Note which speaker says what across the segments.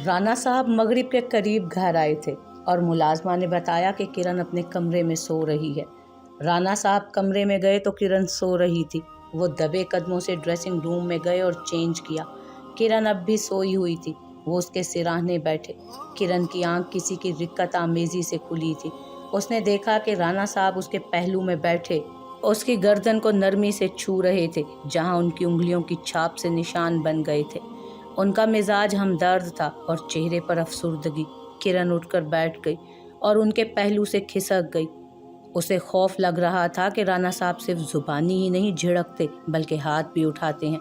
Speaker 1: رانا صاحب مغرب کے قریب گھر آئے تھے اور ملازمہ نے بتایا کہ کرن اپنے کمرے میں سو رہی ہے۔ رانا صاحب کمرے میں گئے تو کرن سو رہی تھی۔ وہ دبے قدموں سے ڈریسنگ روم میں گئے اور چینج کیا۔ کرن اب بھی سوئی ہوئی تھی۔ وہ اس کے سراہنے بیٹھے۔ کرن کی آنکھ کسی کی رقت آمیزی سے کھلی تھی۔ اس نے دیکھا کہ رانا صاحب اس کے پہلو میں بیٹھے اس کی گردن کو نرمی سے چھو رہے تھے، جہاں ان کی انگلیوں کی چھاپ سے نشان بن گئے تھے۔ ان کا مزاج ہمدرد تھا اور چہرے پر افسردگی۔ کرن اٹھ کر بیٹھ گئی اور ان کے پہلو سے کھسک گئی۔ اسے خوف لگ رہا تھا کہ رانا صاحب صرف زبانی ہی نہیں جھڑکتے بلکہ ہاتھ بھی اٹھاتے ہیں۔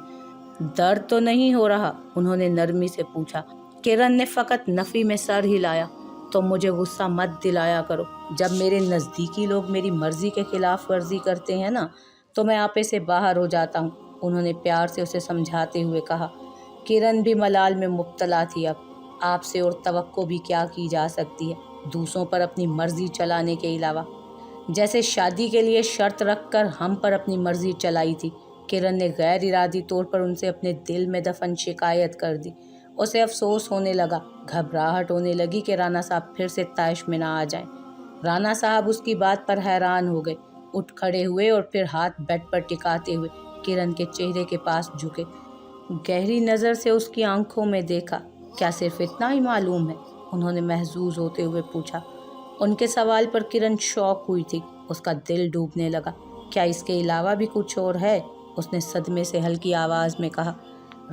Speaker 1: درد تو نہیں ہو رہا؟ انہوں نے نرمی سے پوچھا۔ کرن نے فقط نفی میں سر ہلایا۔ تو مجھے غصہ مت دلایا کرو۔ جب میرے نزدیکی لوگ میری مرضی کے خلاف ورزی کرتے ہیں نا تو میں آپے سے باہر ہو جاتا ہوں، انہوں نے پیار سے اسے سمجھاتے ہوئے کہا۔ کرن بھی ملال میں مبتلا تھی۔ اب آپ سے اور توقع بھی کیا کی جا سکتی ہے دوسروں پر اپنی مرضی چلانے کے علاوہ؟ جیسے شادی کے لیے شرط رکھ کر ہم پر اپنی مرضی چلائی تھی۔ کرن نے غیر ارادی طور پر ان سے اپنے دل میں دفن شکایت کر دی۔ اسے افسوس ہونے لگا، گھبراہٹ ہونے لگی کہ رانا صاحب پھر سے طیش میں نہ آ جائیں۔ رانا صاحب اس کی بات پر حیران ہو گئے، اٹھ کھڑے ہوئے اور پھر ہاتھ بیڈ پر ٹکاتے ہوئے کرن کے چہرے کے پاس جھکے۔ گہری نظر سے اس کی آنکھوں میں دیکھا۔ کیا صرف اتنا ہی معلوم ہے؟ انہوں نے محظوظ ہوتے ہوئے پوچھا۔ ان کے سوال پر کرن شوق ہوئی تھی۔ اس کا دل ڈوبنے لگا۔ کیا اس کے علاوہ بھی کچھ اور ہے؟ اس نے صدمے سے ہلکی آواز میں کہا۔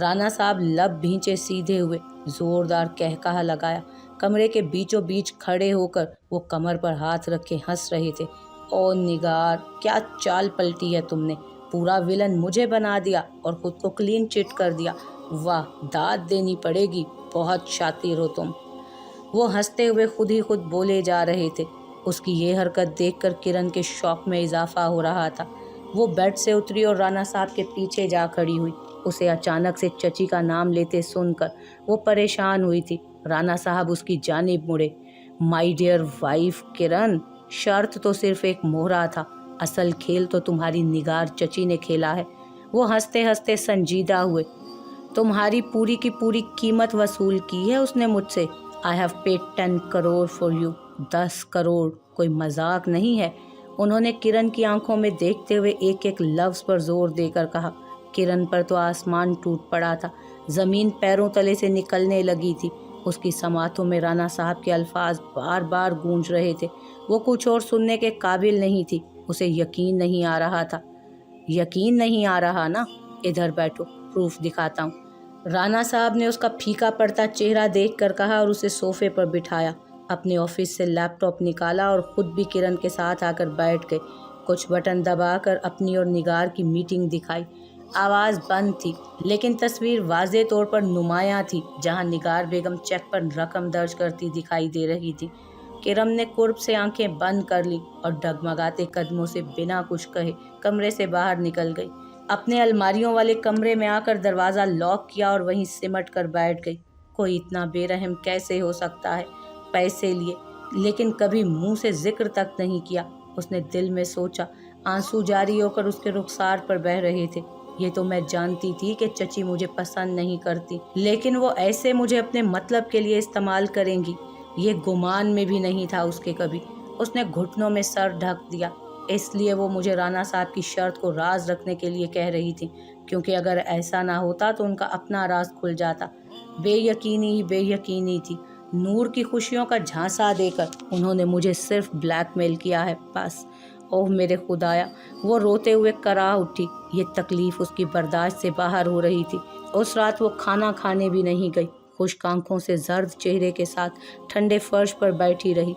Speaker 1: رانا صاحب لب بھینچے سیدھے ہوئے، زوردار قہقہہ لگایا۔ کمرے کے بیچوں بیچ کھڑے ہو کر وہ کمر پر ہاتھ رکھے ہنس رہے تھے۔ او نگار، کیا چال پلٹی ہے تم نے! پورا ولن مجھے بنا دیا اور خود کو کلین چٹ کر دیا۔ واہ، داد دینی پڑے گی، بہت شاطر ہو تم۔ وہ ہنستے ہوئے خود ہی خود بولے جا رہے تھے۔ اس کی یہ حرکت دیکھ کر کرن کے شوق میں اضافہ ہو رہا تھا۔ وہ بیڈ سے اتری اور رانا صاحب کے پیچھے جا کھڑی ہوئی۔ اسے اچانک سے چچی کا نام لیتے سن کر وہ پریشان ہوئی تھی۔ رانا صاحب اس کی جانب مڑے۔ مائی ڈیئر وائف کرن، شرط تو صرف ایک مہرا تھا، اصل کھیل تو تمہاری نگار چچی نے کھیلا ہے۔ وہ ہنستے ہنستے سنجیدہ ہوئے۔ تمہاری پوری کی پوری قیمت وصول کی ہے اس نے مجھ سے۔ I have paid 10 crore for you۔ 10 crore کوئی مذاق نہیں ہے، انہوں نے کرن کی آنکھوں میں دیکھتے ہوئے ایک ایک لفظ پر زور دے کر کہا۔ کرن پر تو آسمان ٹوٹ پڑا تھا، زمین پیروں تلے سے نکلنے لگی تھی۔ اس کی سماعتوں میں رانا صاحب کے الفاظ بار بار گونج رہے تھے۔ وہ کچھ اور سننے کے قابل نہیں تھی۔ اسے یقین نہیں آ رہا تھا۔ یقین نہیں آ رہا نا؟ ادھر بیٹھو، پروف دکھاتا ہوں، رانا صاحب نے اس کا پھیکا پڑتا چہرہ دیکھ کر کہا اور اسے صوفے پر بٹھایا۔ اپنے آفس سے لیپ ٹاپ نکالا اور خود بھی کرن کے ساتھ آ کر بیٹھ گئے۔ کچھ بٹن دبا کر اپنی اور نگار کی میٹنگ دکھائی۔ آواز بند تھی لیکن تصویر واضح طور پر نمایاں تھی، جہاں نگار بیگم چیک پر رقم درج کرتی دکھائی دے رہی تھی۔ کرن نے قرب سے آنکھیں بند کر لی اور ڈگمگاتے قدموں سے بنا کچھ کہے کمرے سے باہر نکل گئی۔ اپنے الماریوں والے کمرے میں آ کر دروازہ لاک کیا اور وہیں سمٹ کر بیٹھ گئی۔ کوئی اتنا بے رحم کیسے ہو سکتا ہے؟ پیسے لیے لیکن کبھی منہ سے ذکر تک نہیں کیا، اس نے دل میں سوچا۔ آنسو جاری ہو کر اس کے رخسار پر بہہ رہے تھے۔ یہ تو میں جانتی تھی کہ چچی مجھے پسند نہیں کرتی، لیکن وہ ایسے مجھے اپنے مطلب کے لیے استعمال کریں گی، یہ گمان میں بھی نہیں تھا اس کے کبھی۔ اس نے گھٹنوں میں سر ڈھک دیا۔ اس لیے وہ مجھے رانا صاحب کی شرط کو راز رکھنے کے لیے کہہ رہی تھی، کیونکہ اگر ایسا نہ ہوتا تو ان کا اپنا راز کھل جاتا۔ بے یقینی ہی بے یقینی تھی۔ نور کی خوشیوں کا جھانسا دے کر انہوں نے مجھے صرف بلیک میل کیا ہے بس۔ اوہ میرے خدایا، وہ روتے ہوئے کراہ اٹھی۔ یہ تکلیف اس کی برداشت سے باہر ہو رہی تھی۔ اس رات وہ کھانا کھانے بھی نہیں گئی، خشک آنکھوں سے زرد چہرے کے ساتھ ٹھنڈے فرش پر بیٹھی رہی۔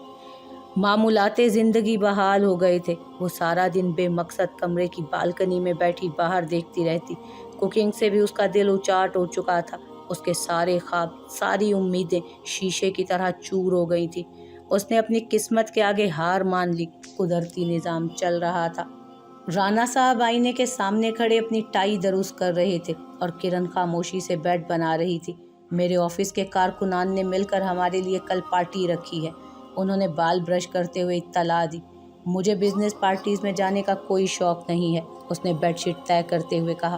Speaker 1: معمولات زندگی بحال ہو گئے تھے۔ وہ سارا دن بے مقصد کمرے کی بالکنی میں بیٹھی باہر دیکھتی رہتی۔ کوکنگ سے بھی اس کا دل اچاٹ ہو چکا تھا۔ اس کے سارے خواب، ساری امیدیں شیشے کی طرح چور ہو گئی تھی۔ اس نے اپنی قسمت کے آگے ہار مان لی۔ قدرتی نظام چل رہا تھا۔ رانا صاحب آئینے کے سامنے کھڑے اپنی ٹائی درست کر رہے تھے اور کرن خاموشی سے بیڈ بنا رہی تھی۔ میرے آفس کے کارکنان نے مل کر ہمارے لیے کل پارٹی رکھی ہے، انہوں نے بال برش کرتے ہوئے اطلاع دی۔ مجھے بزنس پارٹیز میں جانے کا کوئی شوق نہیں ہے، اس نے بیڈ شیٹ طے کرتے ہوئے کہا۔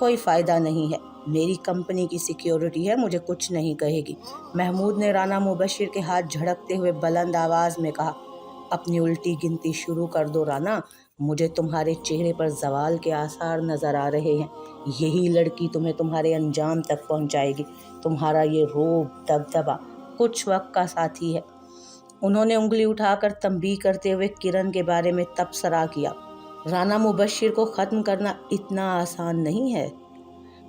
Speaker 1: کوئی فائدہ نہیں ہے، میری کمپنی کی سیکیورٹی ہے، مجھے کچھ نہیں کہے گی۔ محمود نے رانا مبشر کے ہاتھ جھڑکتے ہوئے بلند آواز میں کہا، اپنی الٹی گنتی شروع کر دو رانا، مجھے تمہارے چہرے پر زوال کے آثار نظر آ رہے ہیں۔ یہی لڑکی تمہیں تمہارے انجام تک پہنچائے گی۔ تمہارا یہ روب دبدبا کچھ وقت کا ساتھی ہے۔ انہوں نے انگلی اٹھا کر تنبیہ کرتے ہوئے کرن کے بارے میں تبصرہ کیا۔ رانا مبشر کو ختم کرنا اتنا آسان نہیں ہے۔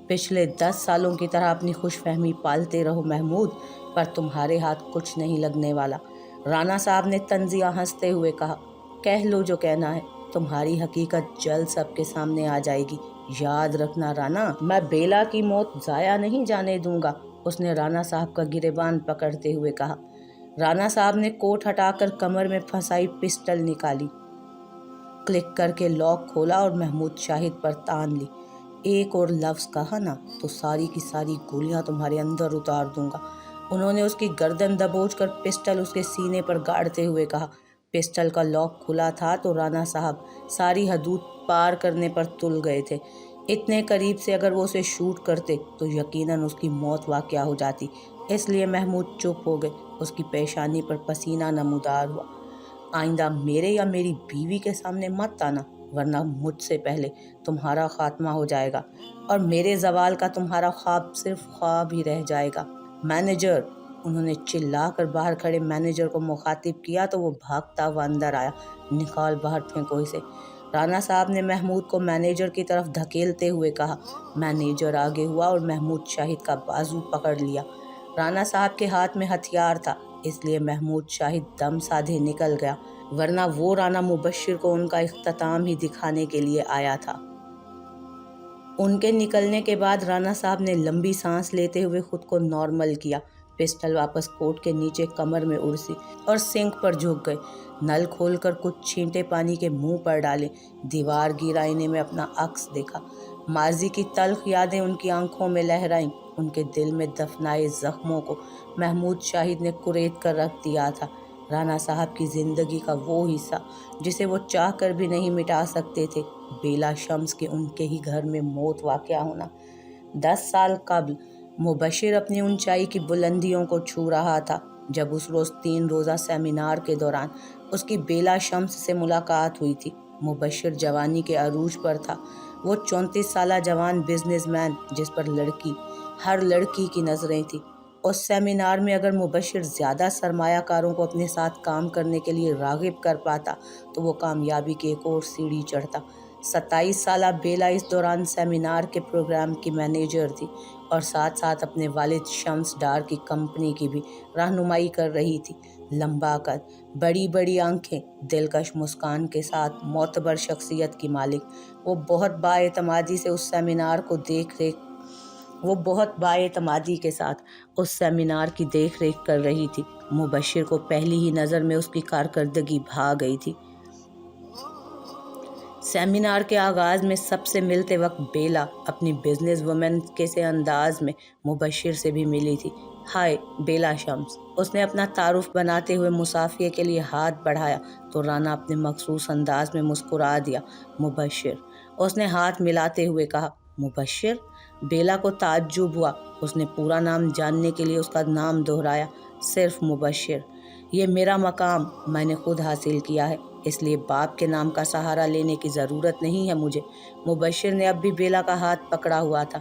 Speaker 1: پچھلے 10 سالوں کی طرح اپنی خوش فہمی پالتے رہو محمود، پر تمہارے ہاتھ کچھ نہیں لگنے والا۔ رانا صاحب نے طنزیہ ہنستے ہوئے کہا، کہہ لو جو کہنا ہے، تمہاری حقیقت جلد سب کے سامنے آ جائے گی۔ یاد رکھنا رانا، میں بیلا کی موت ضائع نہیں جانے دوں گا۔ اس نے رانا صاحب کا گریبان پکڑتے ہوئے کہا۔ رانا صاحب نے کوٹ ہٹا کر کمر میں پھنسائی پسٹل نکالی، کلک کر کے لاک کھولا اور محمود شاہد پر تان لی۔ ایک اور لفظ کہا نا تو ساری کی ساری گولیاں تمہارے اندر اتار دوں گا۔ انہوں نے اس کی گردن دبوچ کر پسٹل اس کے سینے پر گاڑتے ہوئے کہا۔ پسٹل کا لاک کھلا تھا تو رانا صاحب ساری حدود پار کرنے پر تل گئے تھے۔ اتنے قریب سے اگر وہ اسے شوٹ کرتے تو یقیناً اس کی موت واقع ہو جاتی۔ اس لیے محمود چپ ہو گئے۔ اس کی پیشانی پر پسینہ نمودار ہوا۔ آئندہ میرے یا میری بیوی کے سامنے مت آنا، ورنہ مجھ سے پہلے تمہارا خاتمہ ہو جائے گا اور میرے زوال کا تمہارا خواب صرف خواب ہی رہ جائے گا۔ مینیجر، انہوں نے چلا کر باہر کھڑے مینیجر کو مخاطب کیا تو وہ بھاگتا ہوا اندر آیا۔ نکال باہر پھینکو اسے، رانا صاحب نے محمود کو مینیجر کی طرف دھکیلتے ہوئے کہا۔ مینیجر آگے ہوا اور محمود شاہد کا بازو پکڑ لیا۔ رانا صاحب کے ہاتھ میں ہتھیار تھا، اس لیے محمود شاہد دم سادھے نکل گیا، ورنہ وہ رانا مبشر کو ان کا اختتام ہی دکھانے کے لیے آیا تھا۔ ان کے نکلنے کے بعد رانا صاحب نے لمبی سانس لیتے ہوئے خود کو نارمل کیا۔ پسٹل واپس کوٹ کے نیچے کمر میں اڑسی اور سنک پر جھک گئے۔ نل کھول کر کچھ چھینٹے پانی کے منہ پر ڈالے۔ دیوار گیر آئینے میں اپنا عکس دیکھا۔ ماضی کی تلخ یادیں ان کی آنکھوں میں لہرائیں۔ ان کے دل میں دفنائے زخموں کو محمود شاہد نے کرید کر رکھ دیا تھا۔ رانا صاحب کی زندگی کا وہ حصہ جسے وہ چاہ کر بھی نہیں مٹا سکتے تھے، بیلا شمس کے ان کے ہی گھر میں موت واقع ہونا۔ 10 سال قبل مبشر اپنی اونچائی کی بلندیوں کو چھو رہا تھا جب اس روز 3 روزہ سیمینار کے دوران اس کی بیلا شمس سے ملاقات ہوئی تھی۔ مبشر جوانی کے عروج پر تھا، وہ 34 سالہ جوان بزنس مین جس پر ہر لڑکی کی نظریں تھیں۔ اس سیمینار میں اگر مبشر زیادہ سرمایہ کاروں کو اپنے ساتھ کام کرنے کے لیے راغب کر پاتا تو وہ کامیابی کی ایک اور سیڑھی چڑھتا۔ 27 سالہ بیلا اس دوران سیمینار کے پروگرام کی مینیجر تھی اور ساتھ ساتھ اپنے والد شمس ڈار کی کمپنی کی بھی رہنمائی کر رہی تھی۔ لمبا قد، بڑی بڑی آنکھیں، دلکش مسکان کے ساتھ معتبر شخصیت کی مالک، وہ بہت بااعتمادی کے ساتھ اس سیمینار کی دیکھ ریکھ کر رہی تھی۔ مبشر کو پہلی ہی نظر میں اس کی کارکردگی بھا گئی تھی۔ سیمینار کے آغاز میں سب سے ملتے وقت بیلا اپنی بزنس وومن کے سے انداز میں مبشر سے بھی ملی تھی۔ ہائے بیلا شمس، اس نے اپنا تعارف بناتے ہوئے مصافحے کے لیے ہاتھ بڑھایا تو رانا اپنے مخصوص انداز میں مسکرا دیا۔ مبشر، اس نے ہاتھ ملاتے ہوئے کہا۔ مبشر؟ بیلا کو تعجب ہوا۔ اس نے پورا نام جاننے کے لیے اس کا نام دہرایا۔ صرف مبشر، یہ میرا مقام میں نے خود حاصل کیا ہے، اس لیے باپ کے نام کا سہارا لینے کی ضرورت نہیں ہے مجھے۔ مبشر نے اب بھی بیلا کا ہاتھ پکڑا ہوا تھا۔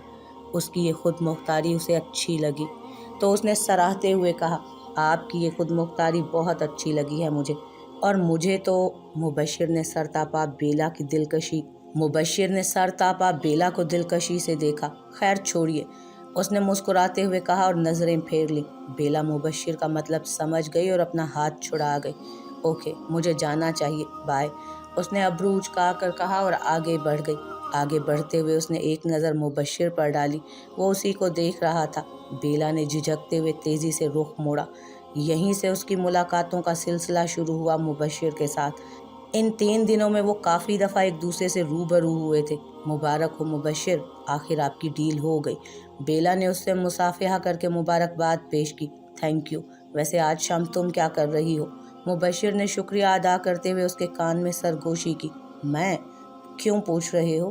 Speaker 1: اس کی یہ خود مختاری اسے اچھی لگی تو اس نے سراہتے ہوئے کہا، آپ کی یہ خود مختاری بہت اچھی لگی ہے مجھے، اور مجھے تو۔ مبشر نے سرتاپا بیلا کو دلکشی سے دیکھا۔ خیر چھوڑیے، اس نے مسکراتے ہوئے کہا اور نظریں پھیر لیں۔ بیلا مبشر کا مطلب سمجھ گئی اور اپنا ہاتھ چھڑا گئی۔ اوکے، مجھے جانا چاہیے، بائے، اس نے ابرو اچکا کر کہا اور آگے بڑھ گئی۔ آگے بڑھتے ہوئے اس نے ایک نظر مبشر پر ڈالی، وہ اسی کو دیکھ رہا تھا۔ بیلا نے جھجکتے ہوئے تیزی سے رخ موڑا۔ یہیں سے اس کی ملاقاتوں کا سلسلہ شروع ہوا مبشر کے ساتھ۔ ان 3 دنوں میں وہ کافی دفعہ ایک دوسرے سے روبرو ہوئے تھے۔ مبارک ہو مبشر، آخر آپ کی ڈیل ہو گئی۔ بیلا نے اس سے مصافحہ کر کے مبارکباد پیش کی۔ تھینک یو، ویسے آج شام تم کیا کر رہی ہو؟ مبشر نے شکریہ ادا کرتے ہوئے اس کے کان میں سرگوشی کی۔ میں؟ کیوں پوچھ رہے ہو؟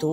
Speaker 1: 2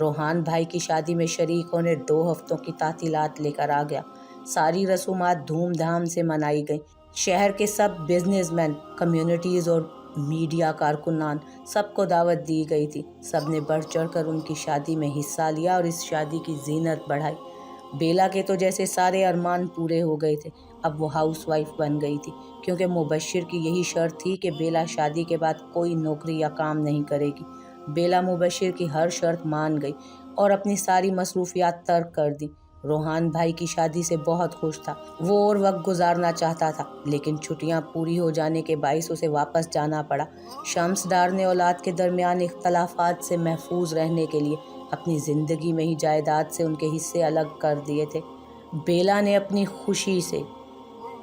Speaker 1: روحان بھائی کی شادی میں شریک ہونے 2 ہفتوں کی تعطیلات لے کر آ گیا۔ ساری رسومات دھوم دھام سے منائی گئیں۔ شہر کے سب بزنس مین، کمیونٹیز اور میڈیا کارکنان، سب کو دعوت دی گئی تھی۔ سب نے بڑھ چڑھ کر ان کی شادی میں حصہ لیا اور اس شادی کی زینت بڑھائی۔ بیلا کے تو جیسے سارے ارمان پورے ہو گئے تھے۔ اب وہ ہاؤس وائف بن گئی تھی، کیونکہ مبشر کی یہی شرط تھی کہ بیلا شادی کے بعد کوئی نوکری یا کام نہیں کرے گی۔ بیلا مبشر کی ہر شرط مان گئی اور اپنی ساری مصروفیات ترک کر دی۔ روحان بھائی کی شادی سے بہت خوش تھا، وہ اور وقت گزارنا چاہتا تھا، لیکن چھٹیاں پوری ہو جانے کے باعث اسے واپس جانا پڑا۔ شمس ڈار نے اولاد کے درمیان اختلافات سے محفوظ رہنے کے لیے اپنی زندگی میں ہی جائیداد سے ان کے حصے الگ کر دیے تھے۔ بیلا نے اپنی خوشی سے،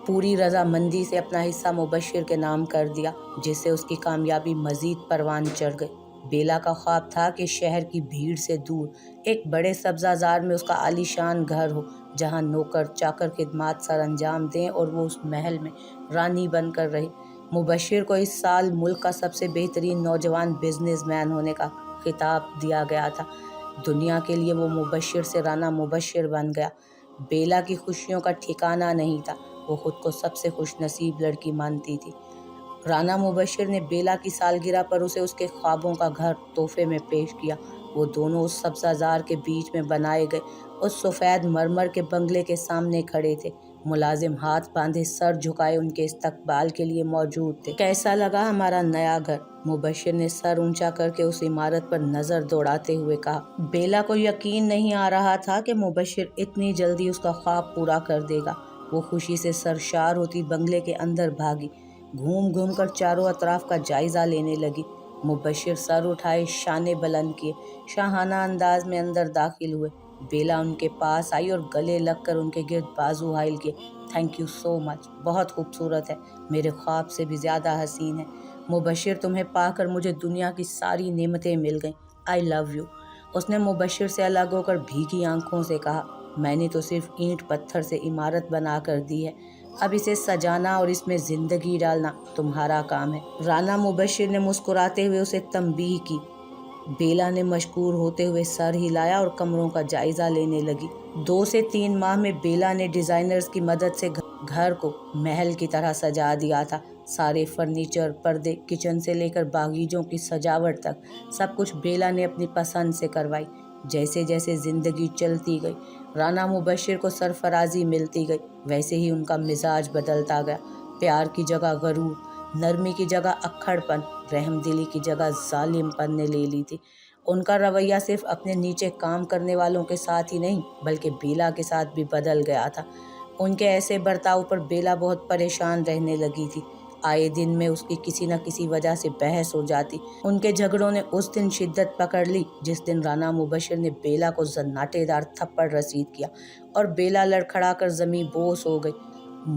Speaker 1: پوری رضامندی سے اپنا حصہ مبشر کے نام کر دیا، جس سے اس کی کامیابی مزید پروان چڑھ گئی۔ بیلا کا خواب تھا کہ شہر کی بھیڑ سے دور ایک بڑے سبزہ زار میں اس کا عالیشان گھر ہو، جہاں نوکر چاکر خدمات سر انجام دیں اور وہ اس محل میں رانی بن کر رہے۔ مبشر کو اس سال ملک کا سب سے بہترین نوجوان بزنس مین ہونے کا خطاب دیا گیا تھا۔ دنیا کے لیے وہ مبشر سے رانا مبشر بن گیا۔ بیلا کی خوشیوں کا ٹھکانہ نہیں تھا، وہ خود کو سب سے خوش نصیب لڑکی مانتی تھی۔ رانا مبشر نے بیلا کی سالگرہ پر اسے اس کے خوابوں کا گھر تحفے میں پیش کیا۔ وہ دونوں اس سبزہ زار کے بیچ میں بنائے گئے اس سفید مرمر کے بنگلے کے سامنے کھڑے تھے۔ ملازم ہاتھ باندھے سر جھکائے ان کے استقبال کے لیے موجود تھے۔ کیسا لگا ہمارا نیا گھر؟ مبشر نے سر اونچا کر کے اس عمارت پر نظر دوڑاتے ہوئے کہا۔ بیلا کو یقین نہیں آ رہا تھا کہ مبشر اتنی جلدی اس کا خواب پورا کر دے گا۔ وہ خوشی سے سرشار ہوتی بنگلے کے اندر بھاگی، گھوم گھوم کر چاروں اطراف کا جائزہ لینے لگی۔ مبشر سر اٹھائے، شانے بلند کیے، شاہانہ انداز میں اندر داخل ہوئے۔ بیلا ان کے پاس آئی اور گلے لگ کر ان کے گرد بازو حائل کیے۔ تھینک یو سو مچ، بہت خوبصورت ہے، میرے خواب سے بھی زیادہ حسین ہے۔ مبشر تمہیں پا کر مجھے دنیا کی ساری نعمتیں مل گئیں، آئی لو یو۔ اس نے مبشر سے الگ ہو کر بھیگی آنکھوں سے کہا، میں نے تو صرف اینٹ پتھر سے عمارت بنا کر دی ہے، اب اسے سجانا اور اس میں زندگی ڈالنا تمہارا کام ہے۔ رانا مبشر نے مسکراتے ہوئے اسے تنبیہ کی۔ بیلا نے مشکور ہوتے ہوئے سر ہلایا اور کمروں کا جائزہ لینے لگی۔ 2 سے 3 ماہ میں بیلا نے ڈیزائنرز کی مدد سے گھر کو محل کی طرح سجا دیا تھا۔ سارے فرنیچر، پردے، کچن سے لے کر باغیچوں کی سجاوٹ تک سب کچھ بیلا نے اپنی پسند سے کروائی۔ جیسے جیسے زندگی چلتی گئی، رانا مبشر کو سرفرازی ملتی گئی، ویسے ہی ان کا مزاج بدلتا گیا۔ پیار کی جگہ غرور، نرمی کی جگہ اکھڑ پن، رحم دلی کی جگہ ظالم پن نے لے لی تھی۔ ان کا رویہ صرف اپنے نیچے کام کرنے والوں کے ساتھ ہی نہیں بلکہ بیلا کے ساتھ بھی بدل گیا تھا۔ ان کے ایسے برتاؤ پر بیلا بہت پریشان رہنے لگی تھی۔ آئے دن میں اس کی کسی نہ کسی وجہ سے بحث ہو جاتی۔ ان کے جھگڑوں نے اس دن شدت پکڑ لی جس دن رانا مبشر نے بیلا کو زناٹے دار تھپڑ رسید کیا اور بیلا لڑکھڑا کر زمیں بوس ہو گئی۔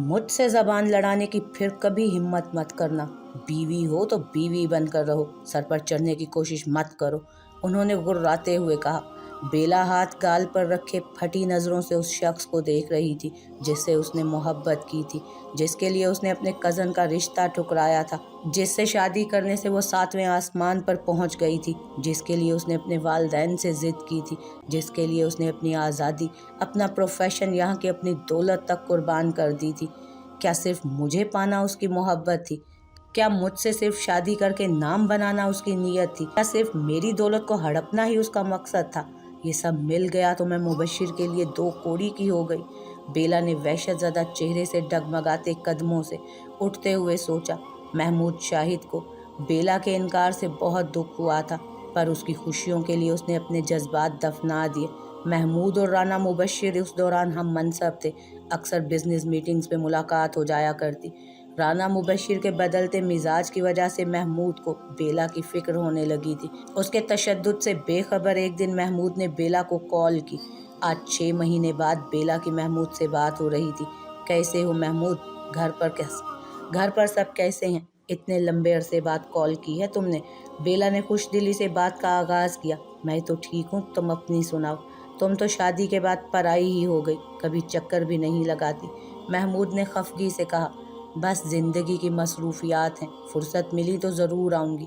Speaker 1: مجھ سے زبان لڑانے کی پھر کبھی ہمت مت کرنا، بیوی ہو تو بیوی بن کر رہو، سر پر چڑھنے کی کوشش مت کرو، انہوں نے غراتے ہوئے کہا۔ بیلا ہاتھ گال پر رکھے پھٹی نظروں سے اس شخص کو دیکھ رہی تھی جس سے اس نے محبت کی تھی، جس کے لیے اس نے اپنے کزن کا رشتہ ٹھکرایا تھا، جس سے شادی کرنے سے وہ 7ویں آسمان پر پہنچ گئی تھی، جس کے لیے اس نے اپنے والدین سے ضد کی تھی، جس کے لیے اس نے اپنی آزادی، اپنا پروفیشن، یہاں کی اپنی دولت تک قربان کر دی تھی۔ کیا صرف مجھے پانا اس کی محبت تھی؟ کیا مجھ سے صرف شادی کر کے نام بنانا اس کی نیت تھی؟ کیا صرف میری دولت کو ہڑپنا ہی اس کا مقصد تھا؟ یہ سب مل گیا تو میں مبشر کے لیے 2 کوڑی کی ہو گئی۔ بیلا نے وحشت زدہ چہرے سے ڈگمگاتے قدموں سے اٹھتے ہوئے سوچا۔ محمود شاہد کو بیلا کے انکار سے بہت دکھ ہوا تھا، پر اس کی خوشیوں کے لیے اس نے اپنے جذبات دفنا دیے۔ محمود اور رانا مبشر اس دوران ہم منصب تھے، اکثر بزنس میٹنگز پہ ملاقات ہو جایا کرتی۔ رانا مبشر کے بدلتے مزاج کی وجہ سے محمود کو بیلا کی فکر ہونے لگی تھی۔ اس کے تشدد سے بے خبر ایک دن محمود نے بیلا کو کال کی۔ آج 6 مہینے بعد بیلا کی محمود سے بات ہو رہی تھی۔ کیسے ہو محمود؟ گھر پر سب کیسے ہیں؟ اتنے لمبے عرصے بعد کال کی ہے تم نے؟ بیلا نے خوش دلی سے بات کا آغاز کیا۔ میں تو ٹھیک ہوں، تم اپنی سناؤ۔ تم تو شادی کے بعد پرائی ہی ہو گئی، کبھی چکر بھی نہیں لگاتی۔ محمود نے خفگی سے کہا، بس زندگی کی مصروفیات ہیں، فرصت ملی تو ضرور آؤں گی۔